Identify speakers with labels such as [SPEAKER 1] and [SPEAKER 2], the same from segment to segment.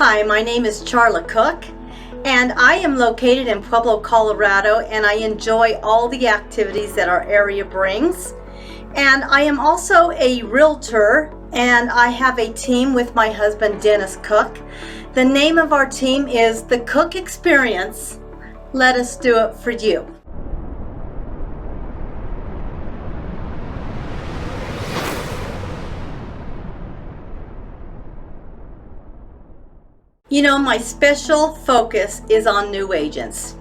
[SPEAKER 1] Hi, my name is Charla Cook, and I am located in Pueblo, Colorado, and I enjoy all the activities that our area brings. And I am also a realtor, and I have a team with my husband, Dennis Cook. The name of our team is The Cook Experience. Let us do it for you. You know, my special focus is on new agents.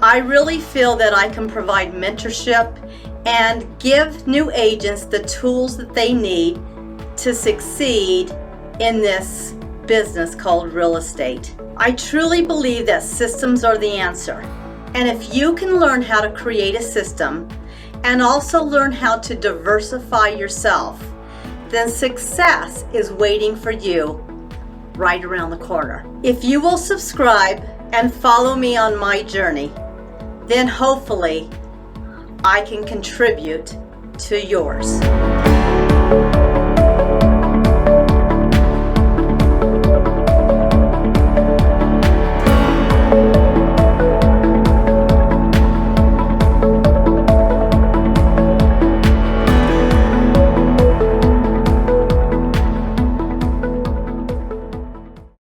[SPEAKER 1] I really feel that I can provide mentorship and give new agents the tools that they need to succeed in this business called real estate. I truly believe that systems are the answer. And if you can learn how to create a system and also learn how to diversify yourself, then success is waiting for you right around the corner. If you will subscribe and follow me on my journey, then hopefully I can contribute to yours.